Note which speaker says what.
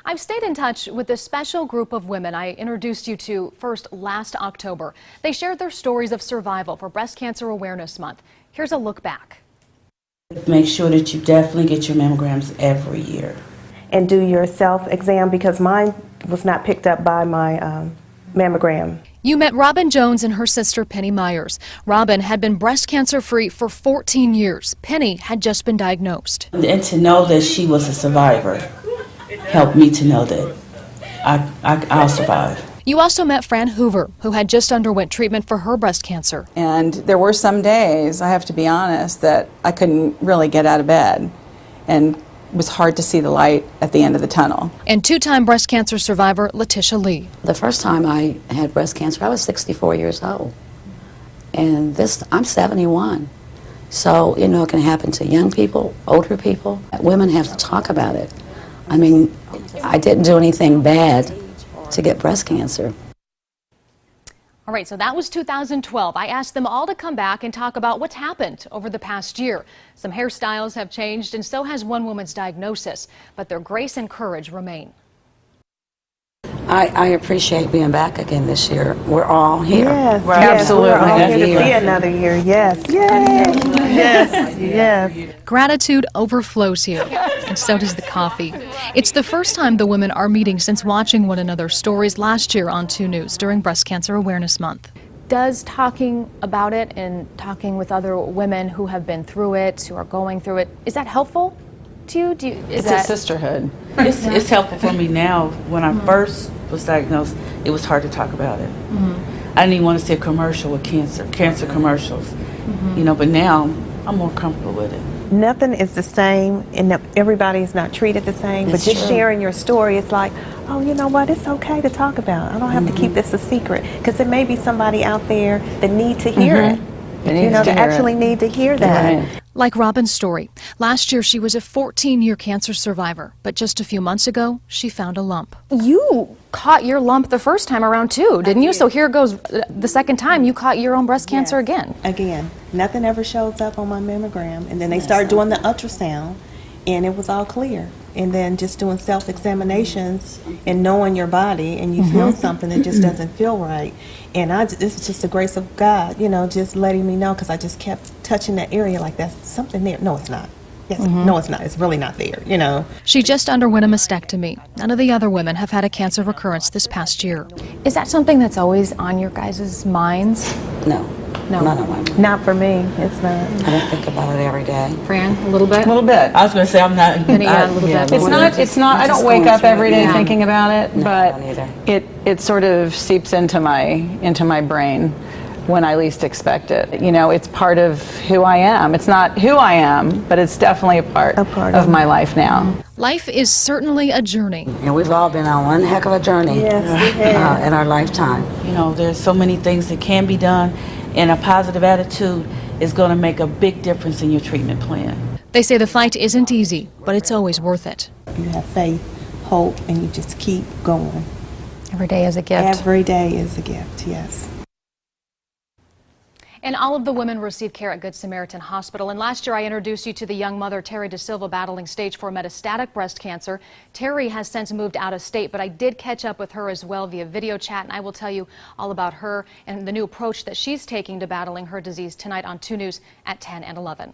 Speaker 1: I've stayed in touch with a special group of women I introduced you to first last October. They shared their stories of survival for Breast Cancer Awareness Month. Here's a look back.
Speaker 2: Make sure that you definitely get your mammograms every year.
Speaker 3: And do your self-exam, because mine was not picked up by my mammogram.
Speaker 1: You met Robin Jones and her sister Penny Myers. Robin had been breast cancer free for 14 years. Penny had just been diagnosed.
Speaker 2: And to know that she was a survivor helped me to know that I'll survive.
Speaker 1: You also met Fran Hoover, who had just underwent treatment for her breast cancer.
Speaker 4: And there were some days, I have to be honest, that I couldn't really get out of bed. And it was hard to see the light at the end of the tunnel.
Speaker 1: And two-time breast cancer survivor Letitia Lee.
Speaker 5: The first time I had breast cancer, I was 64 years old. And I'm 71. So, you know, it can happen to young people, older people. Women have to talk about it. I mean, I didn't do anything bad to get breast cancer.
Speaker 1: All right, so that was 2012. I asked them all to come back and talk about what's happened over the past year. Some hairstyles have changed, and so has one woman's diagnosis, but their grace and courage remain.
Speaker 5: I appreciate being back again this year. We're all here.
Speaker 3: Yes,
Speaker 2: Right.
Speaker 3: yes,
Speaker 2: Absolutely.
Speaker 3: we're all here to
Speaker 2: Yes.
Speaker 3: see another year. Yes, yay! Yes, yes.
Speaker 1: Gratitude overflows here, and so does the coffee. It's the first time the women are meeting since watching one another's stories last year on 2 News during Breast Cancer Awareness Month. Does talking about it and talking with other women who have been through it, who are going through it, is that helpful to you?
Speaker 4: It's a sisterhood.
Speaker 2: It's helpful for me now. When I first was diagnosed, it was hard to talk about it. I didn't even want to see a commercial with cancer commercials, you know, but now I'm more comfortable with it.
Speaker 3: Nothing is the same, and everybody is not treated the same, but
Speaker 2: It's
Speaker 3: just
Speaker 2: true.
Speaker 3: sharing your story, it's like, oh, you know what, it's okay to talk about. I don't have to keep this a secret, because there may be somebody out there that need to hear it. You know, that actually need to hear that.
Speaker 4: Right.
Speaker 1: Like Robin's story. Last year, she was a 14-year cancer survivor, but just a few months ago, she found a lump. You caught your lump the first time around too, didn't you? So here goes the second time you caught your own breast cancer again.
Speaker 3: Again, nothing ever shows up on my mammogram, and then they started doing the ultrasound, and it was all clear. And then just doing self-examinations and knowing your body, and you feel something that just doesn't feel right. And this is just the grace of God, you know, just letting me know, because I just kept touching that area like that's something there. No, it's not. Yes, no, it's not. It's really not there, you know.
Speaker 1: She just underwent a mastectomy. None of the other women have had a cancer recurrence this past year. Is that something that's always on your guys' minds?
Speaker 5: No, not on my mind.
Speaker 3: Not for me. It's not.
Speaker 5: I don't think about it every day.
Speaker 1: Fran, a little bit?
Speaker 4: A little bit.
Speaker 2: I was going to say I'm not.
Speaker 1: A little bit.
Speaker 4: It's not, I don't wake up every day thinking about it,
Speaker 5: No,
Speaker 4: but
Speaker 5: I don't either.
Speaker 4: it sort of seeps into my brain when I least expect it. You know, it's part of who I am. It's not who I am, but it's definitely a part of my life now.
Speaker 1: Life is certainly a journey.
Speaker 5: And we've all been on one heck of a journey
Speaker 3: Yes, we have.
Speaker 5: in our lifetime.
Speaker 2: You know, there's so many things that can be done, and a positive attitude is going to make a big difference in your treatment plan.
Speaker 1: They say the fight isn't easy, but it's always worth it.
Speaker 3: You have faith, hope, and you just keep going.
Speaker 1: Every day is a gift.
Speaker 3: Every day is a gift, yes.
Speaker 1: And all of the women receive care at Good Samaritan Hospital. And last year I introduced you to the young mother, Terry De Silva, battling stage 4 metastatic breast cancer. Terry has since moved out of state, but I did catch up with her as well via video chat, and I will tell you all about her and the new approach that she's taking to battling her disease tonight on 2 News at 10 and 11.